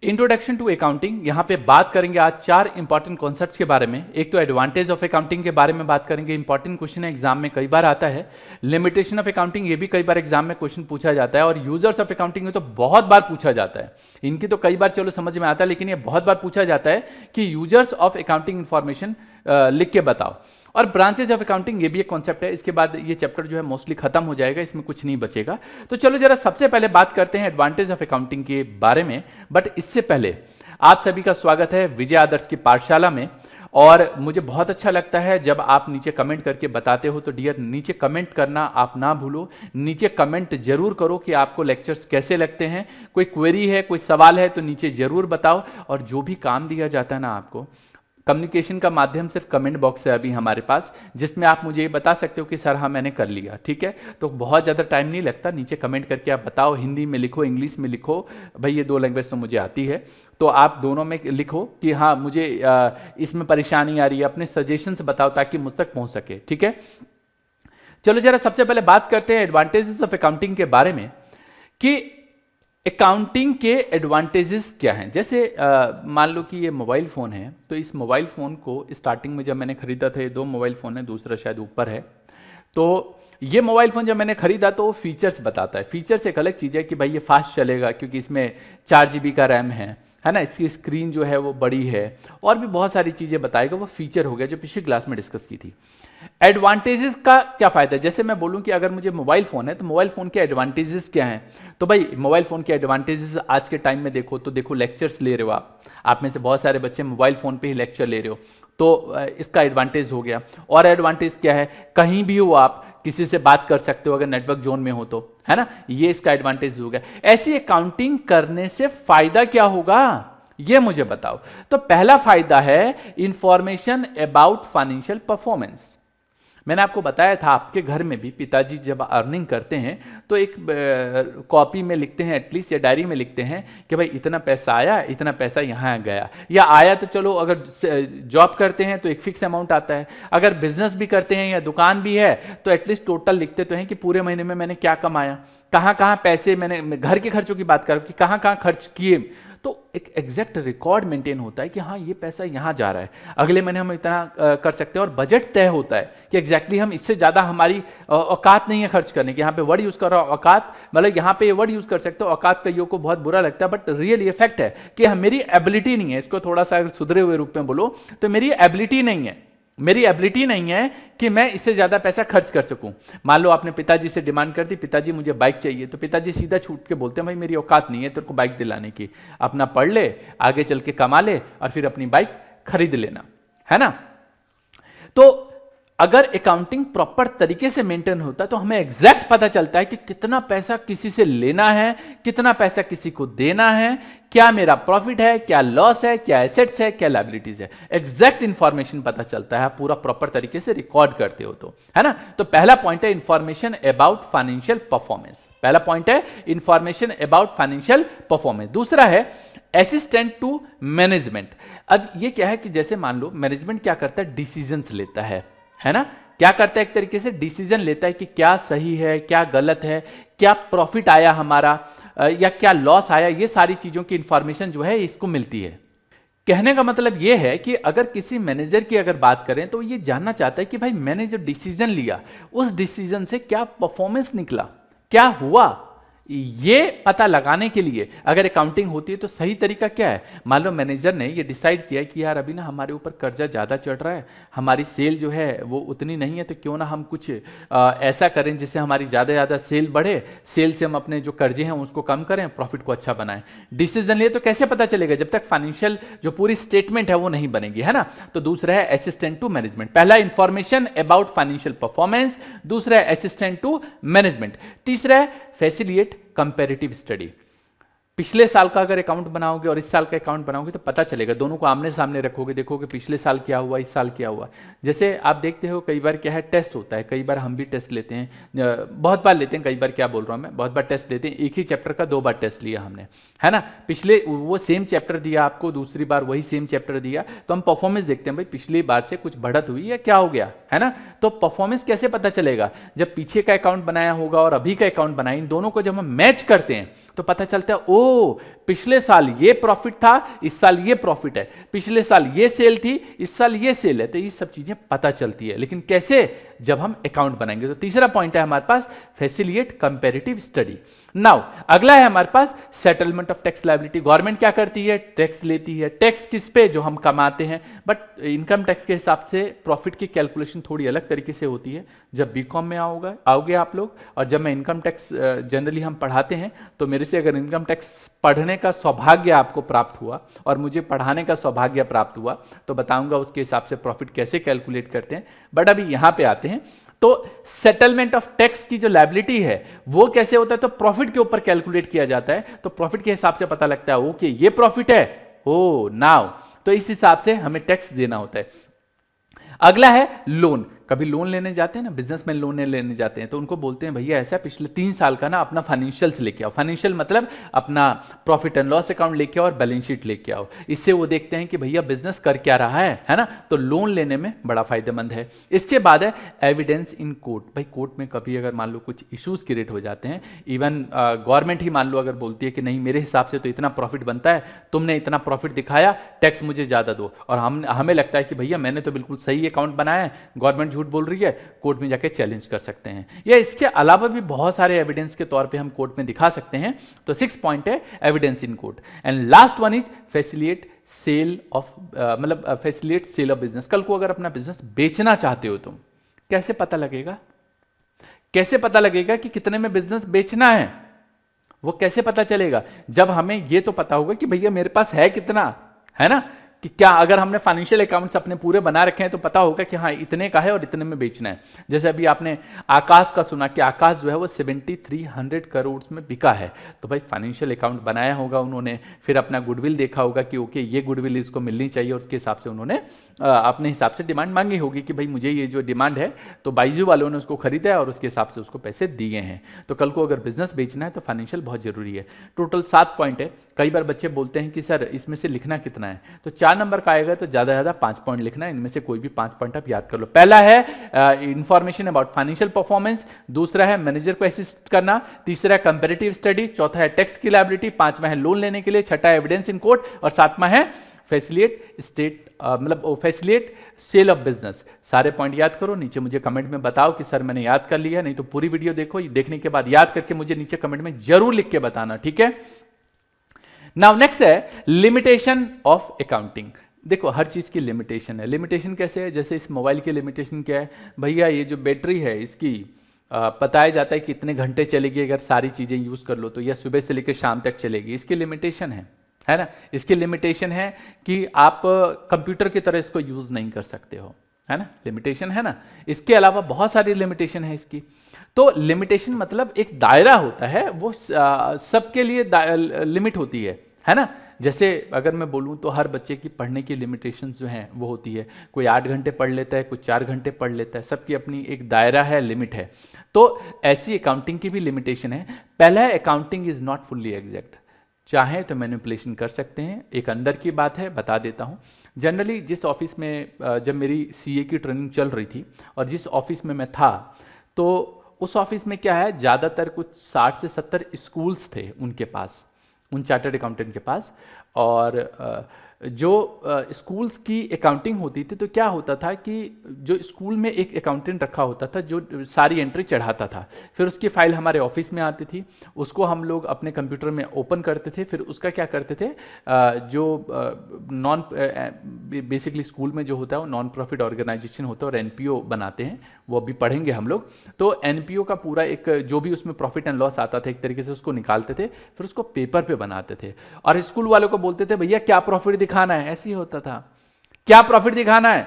Introduction to accounting. यहाँ पे बात करेंगे आज 4 इंपॉर्टेंट कॉन्सेप्ट्स के बारे में। एक तो एडवांटेज ऑफ अकाउंटिंग के बारे में बात करेंगे, इंपॉर्टेंट क्वेश्चन है, एग्जाम में कई बार आता है। लिमिटेशन ऑफ अकाउंटिंग, ये भी कई बार एग्जाम में क्वेश्चन पूछा जाता है। और यूजर्स ऑफ अकाउंटिंग में तो बहुत बार पूछा जाता है। इनकी तो कई बार चलो समझ में आता है, लेकिन ये बहुत बार पूछा जाता है कि यूजर्स ऑफ अकाउंटिंग इंफॉर्मेशन लिख के बताओ। और ब्रांचेज ऑफ अकाउंटिंग, ये भी एक कॉन्सेप्ट है। इसके बाद ये चैप्टर जो है मोस्टली खत्म हो जाएगा, इसमें कुछ नहीं बचेगा। तो चलो जरा सबसे पहले बात करते हैं एडवांटेज ऑफ अकाउंटिंग के बारे में। बट इससे पहले आप सभी का स्वागत है विजय आदर्श की पाठशाला में। और मुझे बहुत अच्छा लगता है जब आप नीचे कमेंट करके बताते हो। तो डियर, नीचे कमेंट करना आप ना भूलो। नीचे कमेंट जरूर करो कि आपको लेक्चर्स कैसे लगते हैं। कोई क्वेरी है, कोई सवाल है तो नीचे जरूर बताओ। और जो भी काम दिया जाता है ना आपको, कम्युनिकेशन का माध्यम सिर्फ कमेंट बॉक्स है अभी हमारे पास, जिसमें आप मुझे ये बता सकते हो कि सर हाँ मैंने कर लिया, ठीक है। तो बहुत ज़्यादा टाइम नहीं लगता, नीचे कमेंट करके आप बताओ। हिंदी में लिखो, इंग्लिश में लिखो, भाई ये 2 लैंग्वेज तो मुझे आती है, तो आप दोनों में लिखो कि हाँ मुझे इसमें परेशानी आ रही है। अपने सजेशंस बताओ ताकि मुझ तक पहुँच सके, ठीक है। चलो जरा सबसे पहले बात करते हैं एडवांटेजेस ऑफ अकाउंटिंग के बारे में कि अकाउंटिंग के एडवांटेजेस क्या हैं। जैसे मान लो कि ये मोबाइल फ़ोन है, तो इस मोबाइल फ़ोन को स्टार्टिंग में जब मैंने ख़रीदा था, ये 2 मोबाइल फ़ोन है, दूसरा शायद ऊपर है। तो ये मोबाइल फ़ोन जब मैंने ख़रीदा तो वो फीचर्स बताता है। फीचर्स एक अलग चीज़ है कि भाई ये फास्ट चलेगा क्योंकि इसमें 4 GB का रैम है ना, इसकी स्क्रीन जो है वो बड़ी है, और भी बहुत सारी चीज़ें बताएगा। वो फीचर हो गया जो पिछली क्लास में डिस्कस की थी। एडवांटेजेस का क्या फायदा है। जैसे मैं बोलूं कि अगर मुझे मोबाइल फोन है तो मोबाइल फोन के एडवांटेजेस क्या हैं। तो भाई मोबाइल फोन के एडवांटेजेस आज के टाइम में देखो तो देखो, लेक्चर्स ले रहे हो आप में से बहुत सारे बच्चे मोबाइल फोन पे ही लेक्चर ले रहे हो, तो इसका एडवांटेज हो गया। और एडवांटेज क्या है, कहीं भी हो आप किसी से बात कर सकते हो अगर नेटवर्क जोन में हो तो, है ना, ये इसका एडवांटेज हो गया। ऐसी अकाउंटिंग करने से फायदा क्या होगा ये मुझे बताओ। तो पहला फायदा है इंफॉर्मेशन अबाउट फाइनेंशियल परफॉर्मेंस। मैंने आपको बताया था आपके घर में भी पिताजी जब अर्निंग करते हैं तो एक कॉपी में लिखते हैं एटलीस्ट, या डायरी में लिखते हैं कि भाई इतना पैसा आया, इतना पैसा यहाँ गया। या आया तो चलो, अगर जॉब करते हैं तो एक फिक्स अमाउंट आता है, अगर बिजनेस भी करते हैं या दुकान भी है तो एटलीस्ट टोटल लिखते तो हैं कि पूरे महीने में मैंने क्या कमाया, कहाँ कहाँ पैसे मैंने, घर के खर्चों की बात करूँ कि कहाँ कहाँ खर्च किए। तो एक एग्जैक्ट रिकॉर्ड मेंटेन होता है कि हाँ ये पैसा यहाँ जा रहा है, अगले महीने हम इतना कर सकते हैं। और बजट तय होता है कि एग्जैक्टली हम इससे ज़्यादा, हमारी औकात नहीं है खर्च करने की। यहाँ पे वर्ड यूज़ कर रहा हूँ औकात, मतलब यहाँ पे ये वर्ड यूज़ कर सकते हो औकात। कईयों को बहुत बुरा लगता है, बट रियल ये फैक्ट है कि मेरी एबिलिटी नहीं है। इसको थोड़ा सा सुधरे हुए रूप में बोलो तो मेरी एबिलिटी नहीं है, मेरी एबिलिटी नहीं है कि मैं इससे ज्यादा पैसा खर्च कर सकूं। मान लो आपने पिताजी से डिमांड कर दी, पिताजी मुझे बाइक चाहिए, तो पिताजी सीधा छूट के बोलते हैं भाई मेरी औकात नहीं है तेरे को बाइक दिलाने की, अपना पढ़ ले, आगे चल के कमा ले और फिर अपनी बाइक खरीद लेना, है ना। तो अगर अकाउंटिंग प्रॉपर तरीके से मेंटेन होता है तो हमें एग्जैक्ट पता चलता है कि कितना पैसा किसी से लेना है, कितना पैसा किसी को देना है, क्या मेरा प्रॉफिट है, क्या लॉस है, क्या एसेट्स है, क्या लायबिलिटीज है। एग्जैक्ट इंफॉर्मेशन पता चलता है, पूरा प्रॉपर तरीके से रिकॉर्ड करते हो तो, है ना। तो पहला पॉइंट है इंफॉर्मेशन अबाउट फाइनेंशियल परफॉर्मेंस। पहला पॉइंट है इंफॉर्मेशन अबाउट फाइनेंशियल परफॉर्मेंस। दूसरा है असिस्टेंट टू मैनेजमेंट। अब ये क्या है कि जैसे मान लो मैनेजमेंट क्या करता है, डिसीजंस लेता है ना, क्या करता है, एक तरीके से डिसीजन लेता है कि क्या सही है, क्या गलत है, क्या प्रॉफिट आया हमारा या क्या लॉस आया। ये सारी चीजों की इंफॉर्मेशन जो है इसको मिलती है। कहने का मतलब यह है कि अगर किसी मैनेजर की अगर बात करें तो ये जानना चाहता है कि भाई मैंने जो डिसीजन लिया उस डिसीजन से क्या परफॉर्मेंस निकला, क्या हुआ। ये पता लगाने के लिए अगर अकाउंटिंग होती है तो सही तरीका क्या है। मान लो मैनेजर ने ये डिसाइड किया कि यार अभी ना हमारे ऊपर कर्जा ज़्यादा चढ़ रहा है, हमारी सेल जो है वो उतनी नहीं है, तो क्यों ना हम कुछ ऐसा करें जिससे हमारी ज़्यादा सेल बढ़े, सेल से हम अपने जो कर्जे हैं उसको कम करें, प्रॉफिट को अच्छा बनाएं। डिसीजन लिए तो कैसे पता चलेगा, जब तक फाइनेंशियल जो पूरी स्टेटमेंट है वो नहीं बनेगी, है ना। तो दूसरा है असिस्टेंट टू मैनेजमेंट। पहला इंफॉर्मेशन अबाउट फाइनेंशियल परफॉर्मेंस, दूसरा है असिस्टेंट टू मैनेजमेंट, तीसरा है फैसिलिटेट कंपैरेटिव स्टडी। पिछले साल का अगर अकाउंट बनाओगे और इस साल का अकाउंट बनाओगे तो पता चलेगा, दोनों को आमने सामने रखोगे, देखोगे पिछले साल क्या हुआ, इस साल क्या हुआ। जैसे आप देखते हो कई बार क्या है, टेस्ट होता है, कई बार हम भी टेस्ट लेते हैं, बहुत बार लेते हैं, कई बार क्या बोल रहा हूं मैं, बहुत बार टेस्ट लेते हैं। एक ही चैप्टर का 2 बार टेस्ट लिया हमने, है ना। पिछले वो सेम चैप्टर दिया आपको, दूसरी बार वही सेम चैप्टर दिया, तो हम परफॉर्मेंस देखते हैं भाई पिछली बार से कुछ बढ़त हुई या क्या हो गया, है ना। तो परफॉर्मेंस कैसे पता चलेगा, जब पीछे का अकाउंट बनाया होगा और अभी का अकाउंट बनाया, इन दोनों को जब हम मैच करते हैं तो पता चलता है ओ ओ पिछले साल ये प्रॉफिट था, इस साल ये प्रॉफिट है, पिछले साल ये सेल थी, इस साल ये सेल है, तो ये सब चीजें पता चलती है। लेकिन कैसे? जब हम अकाउंट बनाएंगे। तो तीसरा पॉइंट है हमारे पास फैसिलिटेट कंपैरेटिव स्टडी। नाउ अगला है हमारे पास settlement of tax liability. Government क्या करती है? टैक्स लेती है। टैक्स किस पे? जो हम कमाते हैं। बट इनकम टैक्स के हिसाब से प्रॉफिट की कैलकुलेशन थोड़ी अलग तरीके से होती है। जब बीकॉम में आओगे आप लोग, और जब मैं इनकम टैक्स जनरली हम पढ़ाते हैं, तो मेरे से अगर इनकम टैक्स पढ़ने का सौभाग्य आपको प्राप्त हुआ और मुझे पढ़ाने का सौभाग्य प्राप्त हुआ, तो बताऊंगा उसके हिसाब से प्रॉफिट कैसे कैलकुलेट करते हैं। बट अभी यहां पे आते हैं, तो सेटलमेंट ऑफ टैक्स की जो लायबिलिटी है वो कैसे होता है? तो प्रॉफिट के ऊपर कैलकुलेट किया जाता है। तो प्रॉफिट के हिसाब से पता लगता है ओके ये प्रॉफिट है, ओ नाउ, तो इस हिसाब से हमें टैक्स देना होता है। अगला है लोन। कभी लोन लेने जाते हैं ना, बिजनेसमैन लोन लेने जाते हैं, तो उनको बोलते हैं भैया ऐसा पिछले 3 साल का ना अपना फाइनेंशियल्स लेके आओ। फाइनेंशियल मतलब अपना प्रॉफिट एंड लॉस अकाउंट लेके आओ और बैलेंस शीट लेके आओ। इससे वो देखते हैं कि भैया बिजनेस कर क्या रहा है ना। तो लोन लेने में बड़ा फायदेमंद है। इसके बाद है एविडेंस इन कोर्ट। भाई कोर्ट में कभी अगर मान लो कुछ इश्यूज क्रिएट हो जाते हैं, इवन गवर्नमेंट ही मान लो अगर बोलती है कि नहीं मेरे हिसाब से तो इतना प्रॉफिट बनता है, तुमने इतना प्रॉफिट दिखाया, टैक्स मुझे ज्यादा दो, और हमें लगता है कि भैया मैंने तो बिल्कुल सही अकाउंट बनाया है, गवर्नमेंट झूठ बोल रही है, कोर्ट में जाके चैलेंज कर सकते हैं। या इसके अलावा भी बहुत सारे एविडेंस के तौर पे हम कोर्ट में दिखा सकते हैं। तो 6 पॉइंट है evidence in court. And last one is facilitate sale of, मतलब फैसिलिटेट सेल ऑफ बिजनेस। कल को अगर अपना बिजनेस बेचना चाहते हो तुम, कैसे पता लगेगा? कैसे पता लगेगा कि कितने में बिजनेस बेचना है? वो कैसे पता चलेगा? जब हमें ये तो पता होगा कि भैया मेरे पास है कितना, है ना, कि क्या अगर हमने फाइनेंशियल अकाउंट्स अपने पूरे बना रखे हैं तो पता होगा कि हाँ इतने का है और इतने में बेचना है। जैसे अभी आपने आकाश का सुना कि आकाश जो है वो 7300 करोड़ में बिका है, तो भाई फाइनेंशियल अकाउंट बनाया होगा उन्होंने, फिर अपना गुडविल देखा होगा कि ओके ये गुडविल इसको मिलनी चाहिए, और उसके हिसाब से उन्होंने अपने हिसाब से डिमांड मांगी होगी कि भाई मुझे ये जो डिमांड है, तो बाइजू वालों ने उसको खरीदा है और उसके हिसाब से उसको पैसे दिए हैं। तो कल को अगर बिजनेस बेचना है तो फाइनेंशियल बहुत जरूरी है। टोटल 7 पॉइंट है। कई बार बच्चे बोलते हैं कि सर इसमें से लिखना कितना है, तो 4 नंबर का आएगा तो ज्यादा ज्यादा 5 पॉइंट लिखना है। इनमें से कोई भी 5 पॉइंट आप याद कर लो। पहला है इंफॉर्मेशन अबाउट फाइनेंशियल परफॉर्मेंस, दूसरा है मैनेजर को असिस्ट करना, तीसरा है कंपैरेटिव स्टडी, चौथा है टैक्स की लायबिलिटी, पांचवा है लोन लेने के लिए, छठा एविडेंस इन कोर्ट, और सातवां है फैसिलिटेट स्टेट मतलब फैसिलिटेट सेल ऑफ बिजनेस। सारे पॉइंट याद करो, नीचे मुझे कमेंट में बताओ कि सर मैंने याद कर लिया, नहीं तो पूरी वीडियो देखो, देखने के बाद याद करके मुझे नीचे कमेंट में जरूर लिख के बताना, ठीक है। नाउ नेक्स्ट है लिमिटेशन ऑफ अकाउंटिंग। देखो हर चीज की लिमिटेशन है। लिमिटेशन कैसे है? जैसे इस मोबाइल की लिमिटेशन क्या है भैया, ये जो बैटरी है इसकी बताया जाता है कि इतने घंटे चलेगी, अगर सारी चीजें यूज कर लो तो, या सुबह से लेकर शाम तक चलेगी। इसकी लिमिटेशन है ना। इसकी लिमिटेशन है कि आप कंप्यूटर की तरह इसको यूज नहीं कर सकते हो, है ना, लिमिटेशन है ना। इसके अलावा बहुत सारी लिमिटेशन है इसकी। तो लिमिटेशन मतलब एक दायरा होता है, वो सबके लिए लिमिट होती है ना। जैसे अगर मैं बोलूं तो हर बच्चे की पढ़ने की लिमिटेशंस जो हैं वो होती है। कोई 8 घंटे पढ़ लेता है, कोई 4 घंटे पढ़ लेता है, सबकी अपनी एक दायरा है, लिमिट है। तो ऐसी अकाउंटिंग की भी लिमिटेशन है। पहला है accounting is not fully exact. चाहे तो मैनिपुलेशन कर सकते हैं। एक अंदर की बात है, बता देता हूं। जनरली जिस ऑफिस में जब मेरी सीए की ट्रेनिंग चल रही थी और जिस ऑफिस में मैं था, तो उस ऑफिस में क्या है, ज़्यादातर कुछ 60 से 70 स्कूल्स थे उनके पास, उन चार्टर्ड अकाउंटेंट के पास। और जो स्कूल्स की अकाउंटिंग होती थी, तो क्या होता था कि जो स्कूल में एक अकाउंटेंट रखा होता था जो सारी एंट्री चढ़ाता था, फिर उसकी फाइल हमारे ऑफिस में आती थी, उसको हम लोग अपने कंप्यूटर में ओपन करते थे। फिर उसका क्या करते थे, जो नॉन बेसिकली स्कूल में जो होता है वो नॉन प्रॉफिट ऑर्गेनाइजेशन होता है और एनपीओ बनाते हैं, वो अभी पढ़ेंगे हम लोग। तो एनपीओ का पूरा एक जो भी उसमें प्रॉफिट एंड लॉस आता था, एक तरीके से उसको निकालते थे, फिर उसको पेपर पे बनाते थे और स्कूल वालों को बोलते थे भैया क्या प्रॉफिट दिखाना है। ऐसे ही होता था, क्या प्रॉफिट दिखाना है,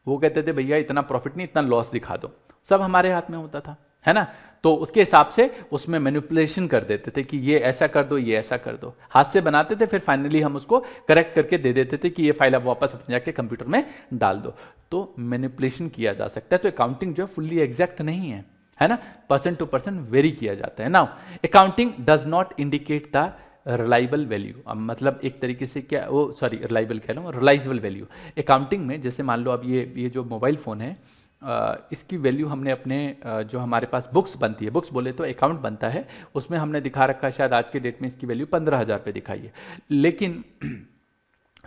वो कहते थे भैया इतना प्रॉफिट नहीं इतना लॉस दिखा दो। सब हमारे हाथ में होता था, है ना। तो उसके हिसाब से उसमें मैनिपुलेशन कर देते थे कि ये ऐसा कर दो, ये ऐसा कर दो, हाथ से बनाते थे। फिर फाइनली हम उसको करेक्ट करके दे देते थे कि ये फाइल आप वापस अपने जाके कंप्यूटर में डाल दो। तो मैनिपुलेशन किया जा सकता है। तो अकाउंटिंग जो है फुल्ली एग्जैक्ट नहीं है ना, पर्सन टू पर्सन वेरी किया जाता है। Now accounting does not indicate the reliable value. अब मतलब एक तरीके से क्या, वो सॉरी रिलायबल कह रहा हूँ, रिलाइजेबल वैल्यू। अकाउंटिंग में जैसे मान लो अब ये जो मोबाइल फ़ोन है, इसकी वैल्यू हमने अपने जो हमारे पास बुक्स बनती है, बुक्स बोले तो अकाउंट बनता है, उसमें हमने दिखा रखा है, शायद आज के डेट में इसकी वैल्यू 15,000 रुपये दिखाई है। लेकिन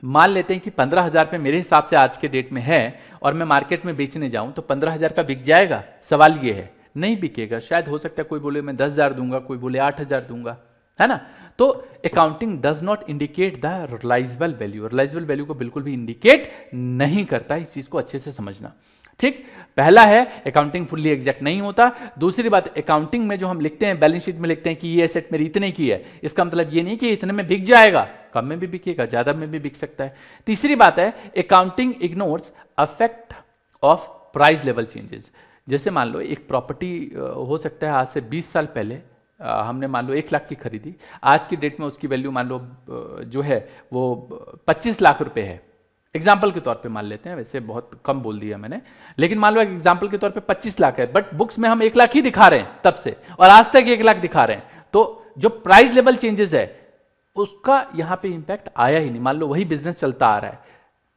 मान लेते हैं कि 15,000 रुपये मेरे हिसाब से आज के डेट में है और मैं मार्केट में बेचने जाऊं तो 15,000 का बिक जाएगा? सवाल ये है, नहीं बिकेगा। शायद हो सकता है कोई बोले मैं 10,000 दूंगा, कोई बोले 8,000 दूंगा, है ना। तो accounting does not indicate the realisable value, realisable value को बिल्कुल भी इंडिकेट नहीं करता, इस चीज को अच्छे से समझना। ठीक, पहला है अकाउंटिंग फुल्ली एग्जैक्ट नहीं होता। दूसरी बात, अकाउंटिंग में जो हम लिखते हैं, बैलेंस शीट में लिखते हैं कि ये एसेट मेरी इतने की है, इसका मतलब ये नहीं कि इतने में बिक जाएगा, कम में भी बिकेगा, ज्यादा में भी बिक सकता है। तीसरी बात है, accounting ignores affect of price level changes. जैसे मान लो एक प्रॉपर्टी हो सकता है आज से 20 साल पहले हमने मान लो 1 लाख की खरीदी, आज की डेट में उसकी वैल्यू मान लो जो है वो 25 लाख रुपए है। एग्जाम्पल के तौर पे मान लेते हैं, वैसे बहुत कम बोल दिया मैंने, लेकिन मान लो एग्जाम्पल के तौर पे 25 लाख है, बट बुक्स में हम 1 लाख ही दिखा रहे हैं तब से, और आज तक 1 लाख दिखा रहे हैं। तो जो प्राइस लेवल चेंजेस है उसका यहां पे इंपैक्ट आया ही नहीं। मान लो वही बिजनेस चलता आ रहा है,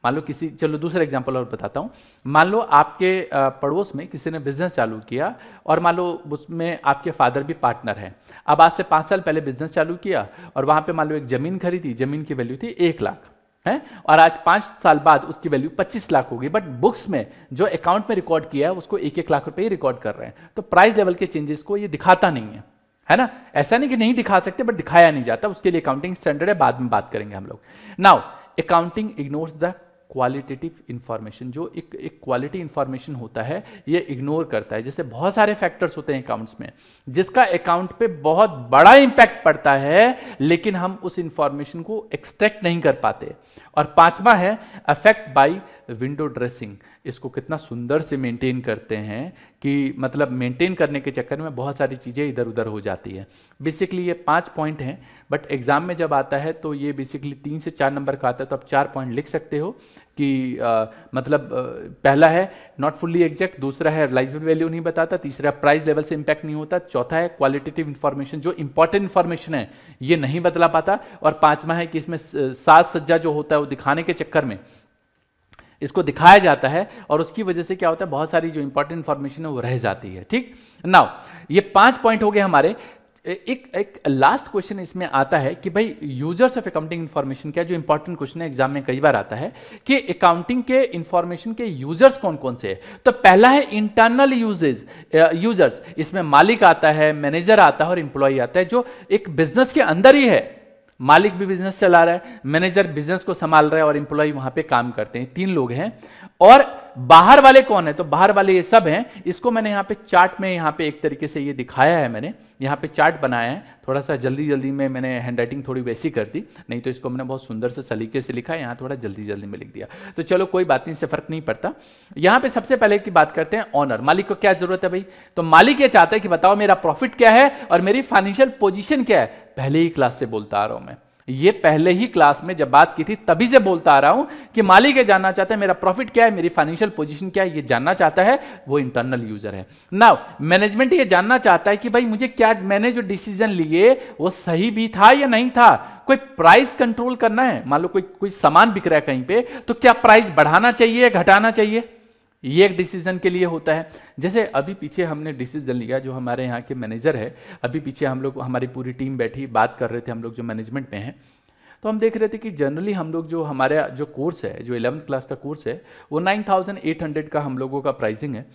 मान लो किसी, चलो दूसरा एग्जांपल और बताता हूं। मान लो आपके पड़ोस में किसी ने बिजनेस चालू किया और मान लो उसमें आपके फादर भी पार्टनर हैं। अब आज से 5 साल पहले बिजनेस चालू किया और वहां पे मान लो एक जमीन खरीदी, जमीन की वैल्यू थी 1 लाख है, और आज 5 साल बाद उसकी वैल्यू 25 लाख होगी, बट बुक्स में जो अकाउंट में रिकॉर्ड किया है उसको 1-1 लाख रुपए ही रिकॉर्ड कर रहे हैं। तो प्राइस लेवल के चेंजेस को ये दिखाता नहीं है ना। ऐसा नहीं कि नहीं दिखा सकते, बट दिखाया नहीं जाता, उसके लिए अकाउंटिंग स्टैंडर्ड है, बाद में बात करेंगे हम लोग। Now accounting ignores the qualitative information, जो एक क्वालिटी इंफॉर्मेशन होता है ये इग्नोर करता है। जैसे बहुत सारे फैक्टर्स होते हैं अकाउंट्स में जिसका अकाउंट पे बहुत बड़ा इंपैक्ट पड़ता है, लेकिन हम उस इंफॉर्मेशन को एक्सट्रैक्ट नहीं कर पाते। और 5वां है अफेक्ट बाय विंडो ड्रेसिंग। इसको कितना सुंदर से मेंटेन करते हैं कि मतलब मेंटेन करने के चक्कर में बहुत सारी चीज़ें इधर उधर हो जाती है। बेसिकली ये 5 पॉइंट हैं, बट एग्जाम में जब आता है तो ये बेसिकली 3 से 4 नंबर का आता है, तो आप 4 पॉइंट लिख सकते हो कि पहला है नॉट फुल्ली एग्जैक्ट, दूसरा है रियलाइजेबल वैल्यू नहीं बताता, तीसरा प्राइस लेवल से इंपैक्ट नहीं होता, चौथा है क्वालिटेटिव इंफॉर्मेशन, जो इंपॉर्टेंट इंफॉर्मेशन है ये नहीं बतला पाता, और 5वां है कि इसमें साज सज्जा जो होता है वो दिखाने के चक्कर में इसको दिखाया जाता है और उसकी वजह से क्या होता है, बहुत सारी जो इंपॉर्टेंट इंफॉर्मेशन है वो रह जाती है। ठीक, नाउ ये 5 पॉइंट हो गए हमारे। एक लास्ट क्वेश्चन इसमें आता है कि भाई यूजर्स ऑफ अकाउंटिंग इंफॉर्मेशन क्या, जो इंपॉर्टेंट क्वेश्चन है एग्जाम में कई बार आता है कि अकाउंटिंग के इंफॉर्मेशन के यूजर्स कौन कौन से हैं। तो पहला है इंटरनल यूजर्स, इसमें मालिक आता है, मैनेजर आता है और एम्प्लॉय आता है, जो एक बिजनेस के अंदर ही है। मालिक भी बिजनेस चला रहा है, मैनेजर बिजनेस को संभाल रहा है और एम्प्लॉय वहां पे काम करते हैं, 3 लोग हैं। और बाहर वाले कौन है, तो बाहर वाले ये सब हैं। इसको मैंने यहाँ पे चार्ट में यहाँ पे एक तरीके से ये दिखाया है, मैंने यहाँ पे चार्ट बनाया है, थोड़ा सा जल्दी जल्दी में मैंने हैंडराइटिंग थोड़ी वैसी कर दी, नहीं तो इसको मैंने बहुत सुंदर से सलीके से लिखा है, यहाँ थोड़ा जल्दी जल्दी में लिख दिया। तो चलो कोई बात नहीं, इससे फर्क नहीं पड़ता। यहाँ पे सबसे पहले की बात करते हैं ऑनर, मालिक को क्या जरूरत है भाई, तो मालिक ये चाहता है कि बताओ मेरा प्रॉफिट क्या है और मेरी फाइनेंशियल पोजिशन क्या है। पहले ही क्लास से बोलता आ रहा हूं मैं, ये पहले ही क्लास में जब बात की थी तभी से बोलता आ रहा हूं कि मालिक ये जानना चाहता है मेरा प्रॉफिट क्या है, मेरी फाइनेंशियल पोजीशन क्या है, ये जानना चाहता है, वो इंटरनल यूजर है। नाउ मैनेजमेंट ये जानना चाहता है कि भाई मुझे क्या, मैंने जो डिसीजन लिए वो सही भी था या नहीं था। कोई प्राइस कंट्रोल करना है, मान लो कोई सामान बिक रहा है कहीं पे, तो क्या प्राइस बढ़ाना चाहिए या घटाना चाहिए, ये एक डिसीजन के लिए होता है। जैसे अभी पीछे हमने डिसीजन लिया, जो हमारे यहाँ के मैनेजर है, अभी पीछे हम लोग, हमारी पूरी टीम बैठी बात कर रहे थे, हम लोग जो मैनेजमेंट में हैं, तो हम देख रहे थे कि जनरली हम लोग जो हमारा जो कोर्स है, जो 11th क्लास का कोर्स है, वो 9,800 का हम लोगों का प्राइसिंग है,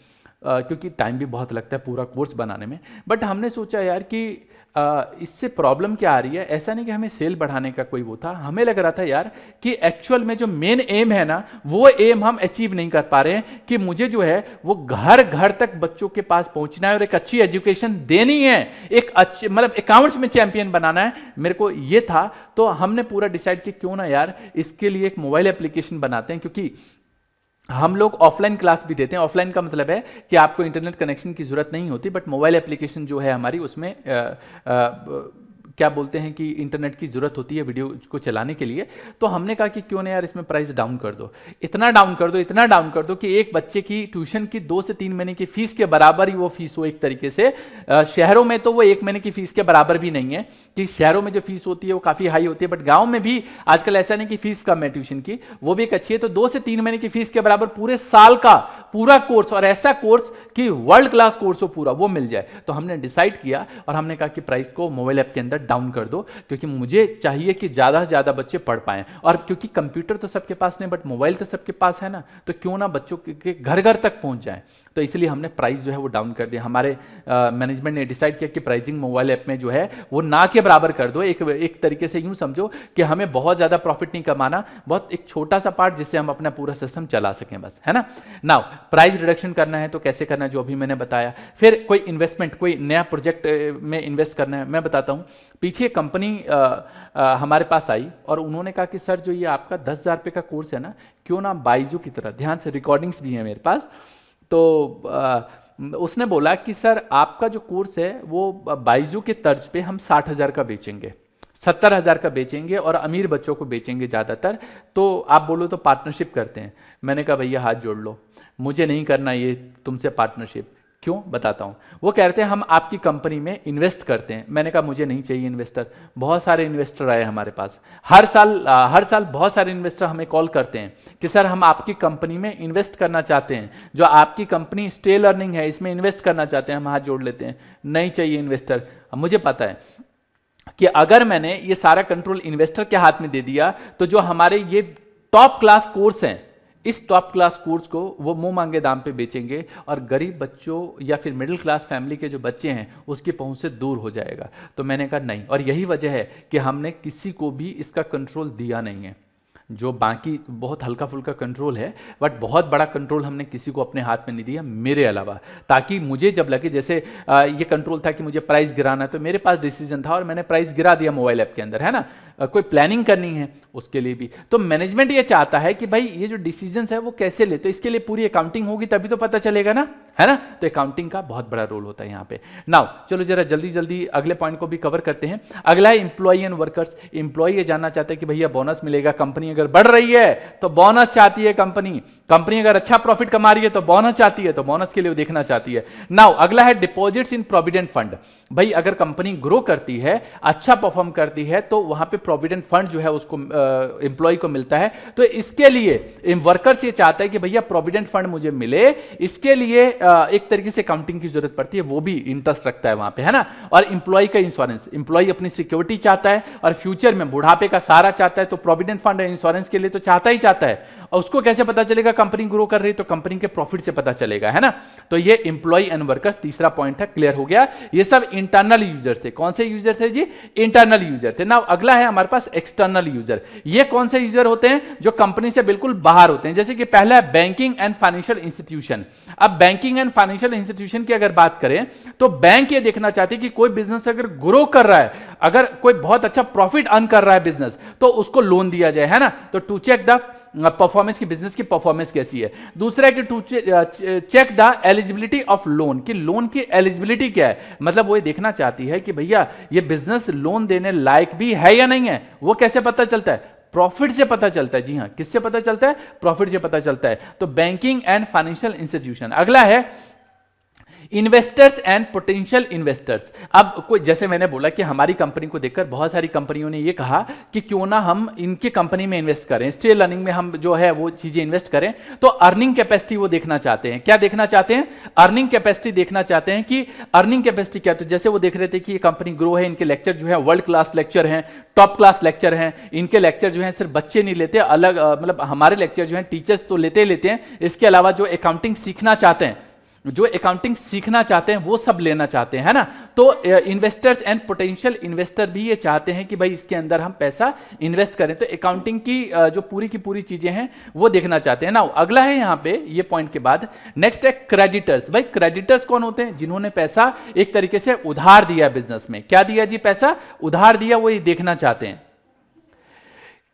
क्योंकि टाइम भी बहुत लगता है पूरा कोर्स बनाने में। बट हमने सोचा यार कि इससे प्रॉब्लम क्या आ रही है, ऐसा नहीं कि हमें सेल बढ़ाने का कोई वो था, हमें लग रहा था यार कि एक्चुअल में जो मेन एम है ना, वो एम हम अचीव नहीं कर पा रहे हैं कि मुझे जो है वो घर घर तक बच्चों के पास पहुंचना है और एक अच्छी एजुकेशन देनी है, एक अच्छे मतलब अकाउंट्स में चैंपियन बनाना है, मेरे को ये था। तो हमने पूरा डिसाइड किया क्यों ना यार इसके लिए एक मोबाइल एप्लीकेशन बनाते हैं, क्योंकि हम लोग ऑफलाइन क्लास भी देते हैं। ऑफलाइन का मतलब है कि आपको इंटरनेट कनेक्शन की जरूरत नहीं होती, बट मोबाइल एप्लीकेशन जो है हमारी उसमें क्या बोलते हैं कि इंटरनेट की ज़रूरत होती है वीडियो को चलाने के लिए। तो हमने कहा कि क्यों ना यार इसमें प्राइस डाउन कर दो, इतना डाउन कर दो, इतना डाउन कर दो कि एक बच्चे की ट्यूशन की 2 से 3 महीने की फीस के बराबर ही वो फीस हो एक तरीके से। शहरों में तो वो 1 महीने की फीस के बराबर भी नहीं है, कि शहरों में जो फीस होती है वो काफ़ी हाई होती है, बट गाँव में भी आजकल ऐसा नहीं कि फीस कम है ट्यूशन की, वो भी एक अच्छी है। तो 2 से 3 महीने की फीस के बराबर पूरे साल का पूरा कोर्स, और ऐसा कोर्स कि वर्ल्ड क्लास कोर्स हो पूरा, वो मिल जाए। तो हमने डिसाइड किया और हमने कहा कि प्राइस को मोबाइल ऐप के अंदर डाउन कर दो, क्योंकि मुझे चाहिए कि ज़्यादा से ज़्यादा बच्चे पढ़ पाएं। और क्योंकि कंप्यूटर तो सबके पास नहीं, बट मोबाइल तो सबके पास है ना, तो क्यों ना बच्चों के घर घर तक पहुंच जाए। तो इसलिए हमने प्राइस जो है वो डाउन कर दिया। हमारे मैनेजमेंट ने डिसाइड किया कि प्राइसिंग मोबाइल ऐप में जो है वो ना के बराबर कर दो। एक तरीके से यूं समझो कि हमें बहुत ज़्यादा प्रॉफिट नहीं कमाना, बहुत एक छोटा सा पार्ट जिससे हम अपना पूरा सिस्टम चला सकें बस, है ना। नाउ प्राइस रिडक्शन करना है तो कैसे करना है, जो अभी मैंने बताया। फिर कोई इन्वेस्टमेंट, कोई नया प्रोजेक्ट में इन्वेस्ट करना है, मैं बताता हूँ। पीछे कंपनी हमारे पास आई और उन्होंने कहा कि सर जो ये आपका 10,000 रुपये का कोर्स है ना, क्यों ना बाइजू की तरह, ध्यान से रिकॉर्डिंग्स भी है मेरे पास, तो उसने बोला कि सर आपका जो कोर्स है वो बाइजू के तर्ज पे हम 60,000 का बेचेंगे, 70,000 का बेचेंगे और अमीर बच्चों को बेचेंगे ज़्यादातर, तो आप बोलो तो पार्टनरशिप करते हैं। मैंने कहा भैया हाथ जोड़ लो, मुझे नहीं करना ये तुमसे पार्टनरशिप। क्यों, बताता हूँ। वो कहते हैं हम आपकी कंपनी में इन्वेस्ट करते हैं। मैंने कहा मुझे नहीं चाहिए इन्वेस्टर। बहुत सारे इन्वेस्टर आए हमारे पास, हर साल बहुत सारे इन्वेस्टर हमें कॉल करते हैं कि सर हम आपकी कंपनी में इन्वेस्ट करना चाहते हैं, जो आपकी कंपनी स्टे लर्निंग है इसमें इन्वेस्ट करना चाहते हैं। हम हाथ जोड़ लेते हैं, नहीं चाहिए इन्वेस्टर। मुझे पता है कि अगर मैंने ये सारा कंट्रोल इन्वेस्टर के हाथ में दे दिया तो जो हमारे ये टॉप क्लास कोर्स हैं, इस टॉप क्लास कोर्स को वो मुंह मांगे दाम पे बेचेंगे और गरीब बच्चों या फिर मिडिल क्लास फैमिली के जो बच्चे हैं उसकी पहुंच से दूर हो जाएगा। तो मैंने कहा नहीं, और यही वजह है कि हमने किसी को भी इसका कंट्रोल दिया नहीं है। जो बाकी बहुत हल्का फुल्का कंट्रोल है, बट बहुत बड़ा कंट्रोल हमने किसी को अपने हाथ में नहीं दिया मेरे अलावा, ताकि मुझे जब लगे, जैसे ये कंट्रोल था कि मुझे प्राइस गिराना है, तो मेरे पास डिसीजन था और मैंने प्राइस गिरा दिया मोबाइल ऐप के अंदर, है ना। कोई प्लानिंग करनी है उसके लिए भी तो मैनेजमेंट ये चाहता है कि भाई ये जो डिसीजंस है वो कैसे ले, तो इसके लिए पूरी अकाउंटिंग होगी तभी तो पता चलेगा ना, है ना। तो अकाउंटिंग का बहुत बड़ा रोल होता है यहाँ पे। नाउ चलो जरा जल्दी जल्दी अगले पॉइंट को भी कवर करते हैं। अगला है एम्प्लॉई एंड वर्कर्स। एम्प्लॉई ये जानना चाहते हैं कि भैया बोनस मिलेगा, कंपनी अगर बढ़ रही है तो बोनस चाहती है कंपनी अगर अच्छा प्रॉफिट कमा रही है तो बोनस चाहती है, तो बोनस के लिए वो देखना चाहती है। नाउ अगला है डिपॉजिट्स इन प्रोविडेंट फंड। भाई अगर कंपनी ग्रो करती है, अच्छा परफॉर्म करती है, तो वहां पे प्रोविडेंट फंड जो है उसको एम्प्लॉय को मिलता है। तो इसके लिए वर्कर्स ये चाहता है कि भैया प्रोविडेंट फंड मुझे मिले, इसके लिए एक तरीके से अकाउंटिंग की जरूरत पड़ती है, वो भी इंटरेस्ट रखता है वहां पे, है ना। और एम्प्लॉय का इंश्योरेंस, एम्प्लॉय अपनी सिक्योरिटी चाहता है और फ्यूचर में बुढ़ापे का सहारा चाहता है, तो प्रोविडेंट फंड इंश्योरेंस के लिए तो चाहता ही चाहता है। और उसको कैसे पता चलेगा कंपनी ग्रो कर रही है, तो कंपनी के प्रॉफिट से पता चलेगा, है ना। तो ये एम्प्लॉय एंड वर्कर्स तीसरा पॉइंट है, क्लियर हो गया। ये सब इंटरनल यूजर थे। कौन से यूजर थे जी? इंटरनल यूजर थे। नाउ अगला है हमारे पास एक्सटर्नल यूजर। ये कौन से यूजर होते हैं? जो कंपनी से बिल्कुल बाहर होते हैं। जैसे कि पहला है बैंकिंग एंड फाइनेंशियल इंस्टीट्यूशन। अब बैंकिंग एंड फाइनेंशियल इंस्टीट्यूशन की अगर बात करें तो बैंक ये देखना चाहती है कि कोई बिजनेस अगर ग्रो कर रहा है, अगर कोई बहुत अच्छा प्रॉफिट अर्न कर रहा है बिजनेस, तो उसको लोन दिया जाए, है ना। तो टू चेक द परफॉर्मेंस की, बिजनेस की परफॉर्मेंस कैसी है। दूसरा है कि to check the eligibility of loan, कि लोन की एलिजिबिलिटी क्या है। मतलब वो ये देखना चाहती है कि भैया ये बिजनेस लोन देने लायक भी है या नहीं है। वो कैसे पता चलता है? प्रॉफिट से पता चलता है। जी हां, किससे पता चलता है? प्रॉफिट से पता चलता है। तो बैंकिंग एंड फाइनेंशियल इंस्टीट्यूशन। अगला है इन्वेस्टर्स एंड पोटेंशियल इन्वेस्टर्स। अब कोई, जैसे मैंने बोला कि हमारी कंपनी को देखकर बहुत सारी कंपनियों ने ये कहा कि क्यों ना हम इनकी कंपनी में इन्वेस्ट करें, स्टे लर्निंग में हम जो है वो चीजें इन्वेस्ट करें। तो अर्निंग कैपेसिटी वो देखना चाहते हैं। क्या देखना चाहते हैं? अर्निंग कैपेसिटी देखना चाहते हैं कि अर्निंग कैपेसिटी क्या। तो जैसे वो देख रहे थे कि ये कंपनी ग्रो है, इनके लेक्चर जो है वर्ल्ड क्लास लेक्चर हैं, टॉप क्लास लेक्चर हैं, इनके लेक्चर जो है सिर्फ बच्चे नहीं लेते, अलग मतलब हमारे लेक्चर जो है टीचर्स तो लेते हैं, इसके अलावा जो अकाउंटिंग सीखना चाहते हैं, जो अकाउंटिंग सीखना चाहते हैं वो सब लेना चाहते हैं, है ना। तो इन्वेस्टर्स एंड पोटेंशियल इन्वेस्टर भी ये चाहते हैं कि भाई इसके अंदर हम पैसा इन्वेस्ट करें। तो अकाउंटिंग की जो पूरी की पूरी चीजें हैं वो देखना चाहते हैं ना। अगला है यहाँ पे ये पॉइंट के बाद नेक्स्ट है क्रेडिटर्स। भाई क्रेडिटर्स कौन होते हैं? जिन्होंने पैसा एक तरीके से उधार दिया बिजनेस में। क्या दिया जी? पैसा उधार दिया, वो ये देखना चाहते हैं।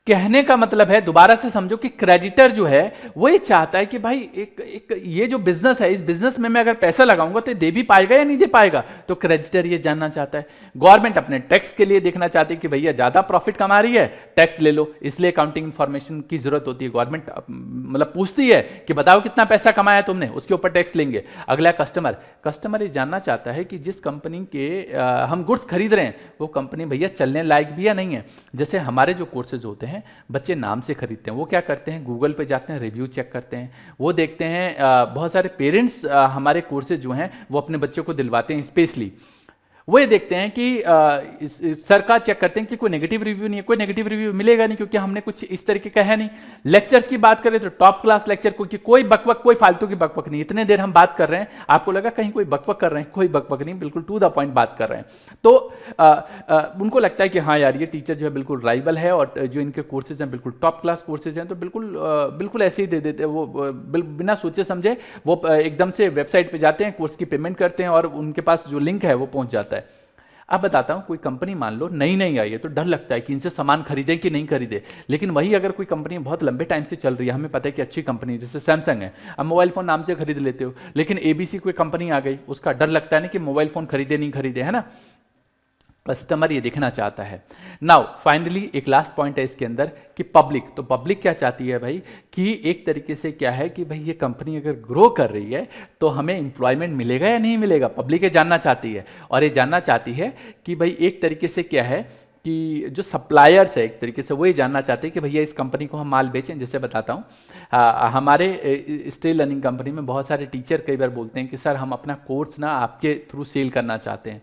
कहने का मतलब है, दोबारा से समझो, कि क्रेडिटर जो है वो ये चाहता है कि भाई एक ये जो बिजनेस है, इस बिजनेस में मैं अगर पैसा लगाऊंगा तो दे भी पाएगा या नहीं दे पाएगा, तो क्रेडिटर ये जानना चाहता है। गवर्नमेंट अपने टैक्स के लिए देखना चाहती है कि भैया ज्यादा प्रॉफिट कमा रही है, टैक्स ले लो, इसलिए अकाउंटिंग इन्फॉर्मेशन की जरूरत होती है। गवर्नमेंट मतलब पूछती है कि बताओ कितना पैसा कमाया तुमने, उसके ऊपर टैक्स लेंगे। अगला कस्टमर ये जानना चाहता है कि जिस कंपनी के हम गुड्स खरीद रहे हैं वो कंपनी भैया चलने लायक भी या नहीं है। जैसे हमारे जो कोर्सेज होते हैं, बच्चे नाम से खरीदते हैं, वो क्या करते हैं, गूगल पे जाते हैं, रिव्यू चेक करते हैं, वो देखते हैं। बहुत सारे पेरेंट्स हमारे कोर्सेज जो हैं वो अपने बच्चों को दिलवाते हैं स्पेशली, वो ये देखते हैं कि सरकार चेक करते हैं कि कोई नेगेटिव रिव्यू नहीं है। कोई नेगेटिव रिव्यू मिलेगा नहीं क्योंकि हमने कुछ इस तरीके का है नहीं। लेक्चर्स की बात करें तो टॉप क्लास लेक्चर, क्योंकि कोई बकबक, कोई फालतू की बकबक नहीं। इतने देर हम बात कर रहे हैं, आपको लगा कहीं कोई बकबक कर रहे हैं, कोई बकबक नहीं, बिल्कुल टू द पॉइंट बात कर रहे हैं। तो उनको लगता है कि हाँ यार ये टीचर जो है बिल्कुल राइवल है और जो इनके कोर्सेज हैं बिल्कुल टॉप क्लास कोर्सेज हैं, तो बिल्कुल ऐसे ही दे देते हैं। वो बिना सोचे समझे वो एकदम से वेबसाइट पे जाते हैं, कोर्स की पेमेंट करते हैं और उनके पास जो लिंक है वो पहुंच जाता है। अब बताता हूं, कोई कंपनी मान लो नई नई आई है तो डर लगता है कि इनसे सामान खरीदें कि नहीं खरीदे। लेकिन वही अगर कोई कंपनी बहुत लंबे टाइम से चल रही है, हमें पता है कि अच्छी कंपनी है, जैसे सैमसंग है, अब मोबाइल फोन नाम से खरीद लेते हो, लेकिन एबीसी कोई कंपनी आ गई, उसका डर लगता है ना कि मोबाइल फोन खरीदे नहीं खरीदे, है ना। कस्टमर ये देखना चाहता है। नाउ फाइनली एक लास्ट पॉइंट है इसके अंदर कि पब्लिक, तो पब्लिक क्या चाहती है भाई, कि एक तरीके से क्या है कि भाई ये कंपनी अगर ग्रो कर रही है तो हमें एम्प्लॉयमेंट मिलेगा या नहीं मिलेगा, पब्लिक ये जानना चाहती है। और ये जानना चाहती है कि भाई एक तरीके से क्या है कि जो सप्लायर्स है एक तरीके से वो ये जानना चाहते हैं कि भैया इस कंपनी को हम माल बेचें। जैसे बताता हूँ, हमारे स्टेल लर्निंग कंपनी में बहुत सारे टीचर कई बार बोलते हैं कि सर हम अपना कोर्स ना आपके थ्रू सेल करना चाहते हैं।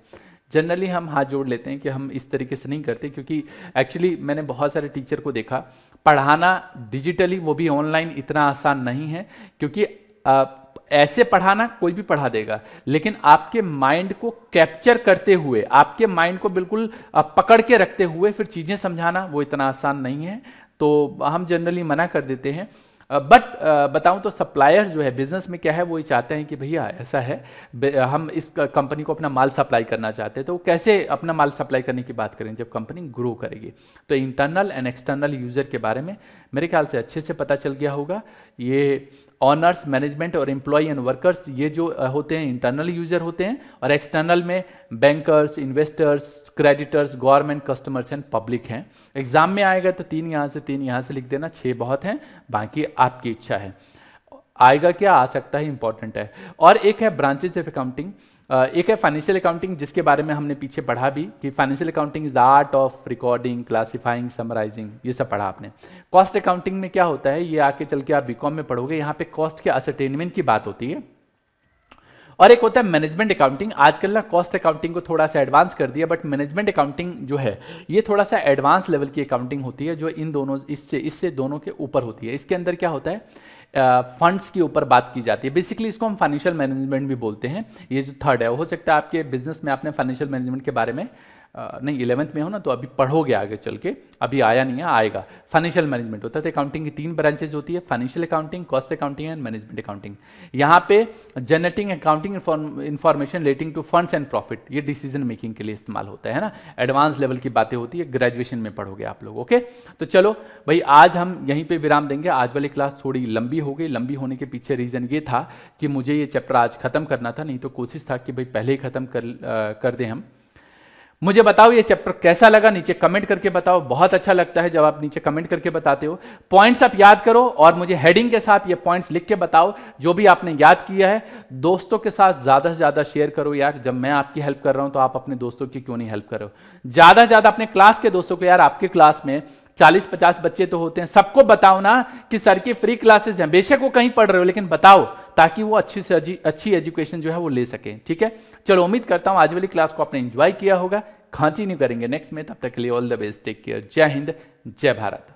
जनरली हम हाथ जोड़ लेते हैं कि हम इस तरीके से नहीं करते, क्योंकि एक्चुअली मैंने बहुत सारे टीचर को देखा, पढ़ाना डिजिटली वो भी ऑनलाइन इतना आसान नहीं है, क्योंकि ऐसे पढ़ाना कोई भी पढ़ा देगा, लेकिन आपके माइंड को कैप्चर करते हुए, आपके माइंड को बिल्कुल पकड़ के रखते हुए फिर चीज़ें समझाना वो इतना आसान नहीं है। तो हम जनरली मना कर देते हैं। बट बताऊं तो सप्लायर जो है बिजनेस में क्या है, वो ये चाहते हैं कि भैया ऐसा है, हम इस कंपनी को अपना माल सप्लाई करना चाहते हैं। तो कैसे अपना माल सप्लाई करने की बात करें जब कंपनी ग्रो करेगी, तो इंटरनल एंड एक्सटर्नल यूजर के बारे में मेरे ख्याल से अच्छे से पता चल गया होगा। ये ऑनर्स, मैनेजमेंट और एम्प्लॉय एंड वर्कर्स, ये जो होते हैं इंटरनल यूजर होते हैं, और एक्सटर्नल में bankers, investors, creditors, government, customers and public हैं। एग्जाम में आएगा तो 3 यहाँ से 3 यहाँ से लिख देना, 6 बहुत हैं, बाकी आपकी इच्छा है। आएगा क्या, आ सकता है, इंपॉर्टेंट है। और एक है ब्रांचेस ऑफ अकाउंटिंग, एक है फाइनेंशियल अकाउंटिंग, जिसके बारे में हमने पीछे पढ़ा भी कि financial accounting is the art of recording, classifying, summarising, ये सब पढ़ा आपने। कॉस्ट अकाउंटिंग में क्या होता है, ये आके चल के आप बीकॉम में पढ़ोगे, यहाँ पे कॉस्ट के असरटेनमेंट की बात होती है। और एक होता है मैनेजमेंट अकाउंटिंग। आजकल ना कॉस्ट अकाउंटिंग को थोड़ा सा एडवांस कर दिया, बट मैनेजमेंट अकाउंटिंग जो है ये थोड़ा सा एडवांस लेवल की अकाउंटिंग होती है, जो इन दोनों इससे दोनों के ऊपर होती है। इसके अंदर क्या होता है, फंड्स के ऊपर बात की जाती है। बेसिकली इसको हम फाइनेंशियल मैनेजमेंट भी बोलते हैं। ये जो थर्ड है, हो सकता है आपके बिजनेस में आपने फाइनेंशियल मैनेजमेंट के बारे में नहीं 11th में हो ना, तो अभी पढ़ोगे आगे चल के, अभी आया नहीं है, आएगा। फाइनेंशियल मैनेजमेंट होता है, तो अकाउंटिंग की 3 ब्रांचेज होती है, financial accounting, cost accounting and management accounting. यहाँ पे generating accounting information relating to funds and profit, ये डिसीजन मेकिंग के लिए इस्तेमाल होता है ना। एडवांस लेवल की बातें होती है, ग्रेजुएशन में पढ़ोगे आप लोग। ओके, तो चलो भाई आज हम यहीं पर विराम देंगे। आज वाली क्लास थोड़ी लंबी हो गई। लंबी होने के पीछे रीजन ये था कि मुझे ये चैप्टर आज खत्म करना था, नहीं तो कोशिश था कि भाई पहले ही खत्म कर दें हम। मुझे बताओ ये चैप्टर कैसा लगा, नीचे कमेंट करके बताओ। बहुत अच्छा लगता है जब आप नीचे कमेंट करके बताते हो। पॉइंट्स आप याद करो और मुझे हेडिंग के साथ ये पॉइंट्स लिख के बताओ जो भी आपने याद किया है। दोस्तों के साथ ज्यादा से ज्यादा शेयर करो यार। जब मैं आपकी हेल्प कर रहा हूं तो आप अपने दोस्तों की क्यों नहीं हेल्प करो। ज्यादा से ज्यादा अपने क्लास के दोस्तों को, यार आपके क्लास में 40-50 बच्चे तो होते हैं, सबको बताओ ना कि सर की फ्री क्लासेस हैं। बेशक वो कहीं पढ़ रहे हो, लेकिन बताओ ताकि वो अच्छी से अच्छी एजुकेशन जो है वो ले सके। ठीक है, चलो उम्मीद करता हूं आज वाली क्लास को आपने एंजॉय किया होगा। खांची नहीं करेंगे नेक्स्ट में, तब तक के लिए all the best, take care, जय हिंद, जय भारत।